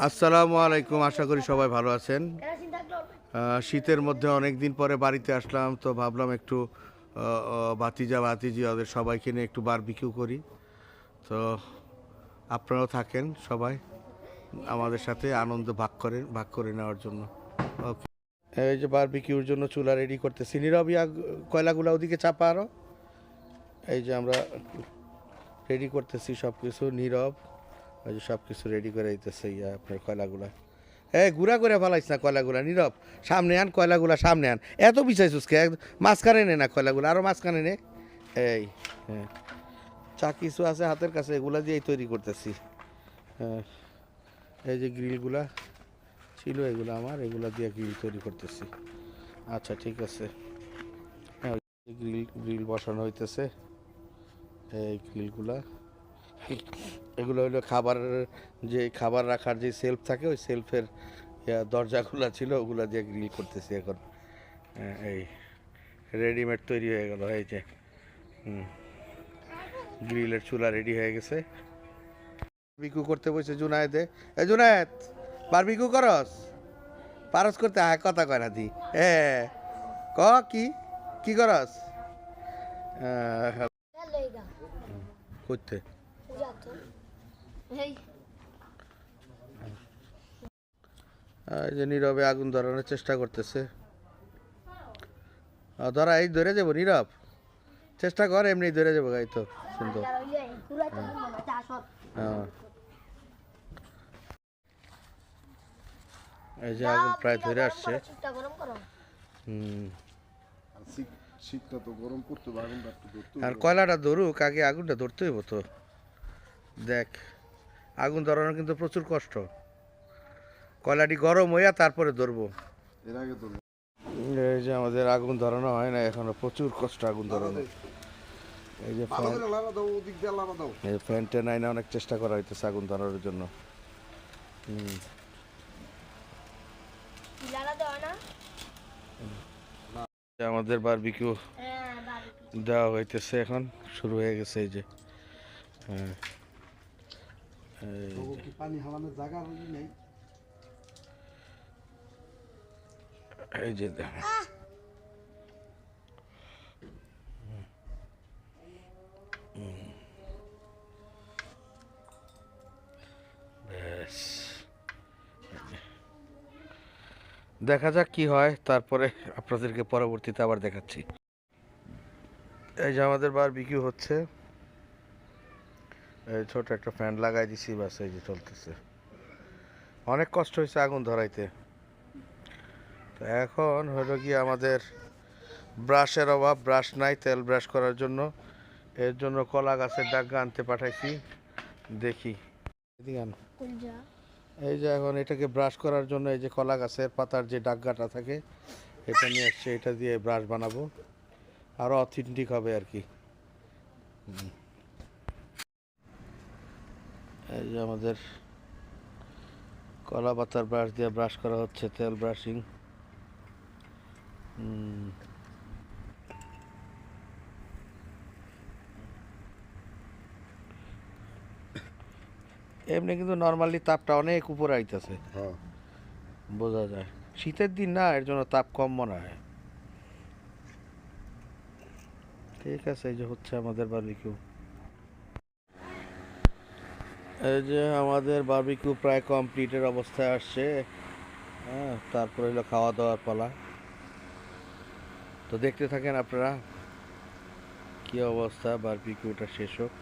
আসসালামু আলাইকুম, আশা করি সবাই ভালো আছেন। শীতের মধ্যে অনেক দিন পরে বাড়িতে আসলাম, তো ভাবলাম একটু ভাতিজা ভাতিজি ওদের সবাইকে নিয়ে একটু বারবিকিউ করি। তো আপনারাও থাকেন সবাই আমাদের সাথে আনন্দ ভাগ করে নেওয়ার জন্য। ওকে, এই যে বারবিকিউর জন্য চুলা রেডি করতেছি। নীরব, কয়লাগুলা ওদিকে চাপা আরো। এই যে আমরা রেডি করতেছি সব কিছু। নীরব ওই যে সব কিছু রেডি করে দিতেছে আপনার কয়লাগুলা। গুড়া করে ফেলাইস না কয়লাগুলা। নীরব, সামনে আন কয়লাগুলা, সামনে আন। এত বিছাইছিস কে? মাঝখানে নে না কয়লাগুলা, আরো মাঝখানে নে। এই হ্যাঁ, চা কিছু আছে হাতের কাছে, এগুলা দিয়েই তৈরি করতেছি। হ্যাঁ, এই যে গ্রিলগুলা ছিল, এগুলো আমার, এগুলা দিয়ে গ্রিল তৈরি করতেছি। আচ্ছা ঠিক আছে। হ্যাঁ, গ্রিল গ্রিল বসানো হইতেছে। এই গ্রিলগুলা, এগুলো হলো খাবার রাখার যে সেলফ থাকে, ওই সেলফের দরজাগুলা ছিল, ওগুলা দিয়ে গ্রিল করতেছি এখন। এই রেডিমেড তৈরি হয়ে গেল। এই যে গ্রিলের চুলা রেডি হয়ে গেছে। বারবিকিউ করতে বসে জুনায়েদে। এই জুনায়েদ, বারবিকিউ করস? পারস করতে? আয়, কথা কয় না দি। হ্যাঁ, ক কি কি করস? করতে এই যে নীরবে আগুন ধরানোর চেষ্টা করতেছে। ধরা, এই ধরে যাবো নীরব, চেষ্টা কর, এমনি ধরে যাবো। গাই তো সুন্দর। হ্যাঁ, এই যে আগুন প্রায় ধরে আসছে। শীতটা তো গরম পড়তো, আগুনটা একটু ধরতে আর কয়লাটা ধরুক আগে, আগুনটা ধরতে হইব তো। দেখ, আগুন ধরানো কিন্তু প্রচুর কষ্ট। কয়লাটি গরম হইয়া তারপরে ধরবো। এর আগে তো এই যে আমাদের আগুন ধরানো হয় না এখনো, প্রচুর কষ্ট আগুন ধরানো। এই যে ভালো করে লাড়া দাও, ওদিক দিয়ে লাড়া দাও। এই ফ্যান ট্যান আইনা অনেক চেষ্টা করা হইতেছে আগুন ধরানোর জন্য। আমাদের বারবিকিউ দেওয়া হইতেছে, এখন শুরু হয়ে গেছে। এই যে হ্যাঁ, পানি হালানোর জায়গা নেই। এই যে দেখেন। ব্যাস, দেখা যাক কি হয়, তারপরে আপনাদেরকে পরবর্তীতে আবার দেখাচ্ছি। এই যে আমাদের বারবিকিউ হচ্ছে। এই ছোট একটা ফ্যান লাগাই দিছি, বাস এই যে চলতেছে। অনেক কষ্ট হয়েছে আগুন ধরাইতে। তো এখন হলো কি, আমাদের ব্রাশের অভাব, ব্রাশ নাই তেল ব্রাশ করার জন্য। এর জন্য কলা গাছের ডাগা আনতে পাঠাইছি। দেখি, এদিকে আন। এই যে এখন এটাকে ব্রাশ করার জন্য, এই যে কলা গাছের পাতার যে ডাগগাটা থাকে, এটা নিয়ে আসছে। এটা দিয়ে ব্রাশ বানাবো, আরও অথেন্টিক হবে আর কি। এই যে আমাদের কলা পাতার ব্রাশ দিয়ে ব্রাশ করা হচ্ছে, তেল ব্রাশিং। এমনি কিন্তু নর্মালি তাপটা অনেক উপরে আইতেছে, হ্যাঁ, বোঝা যায়। শীতের দিন না, এর জন্য তাপ কম মনে হয়। ঠিক আছে, এই যে হচ্ছে আমাদের বারবিকিউ। এই যে আমাদের বারবিকিউ প্রায় কমপ্লিটের অবস্থায় আসছে। হ্যাঁ, তারপরে হলো খাওয়া দাওয়ার পালা। তো দেখতে থাকেন আপনারা কি অবস্থা, বারবিকিউটা শেষ হোক।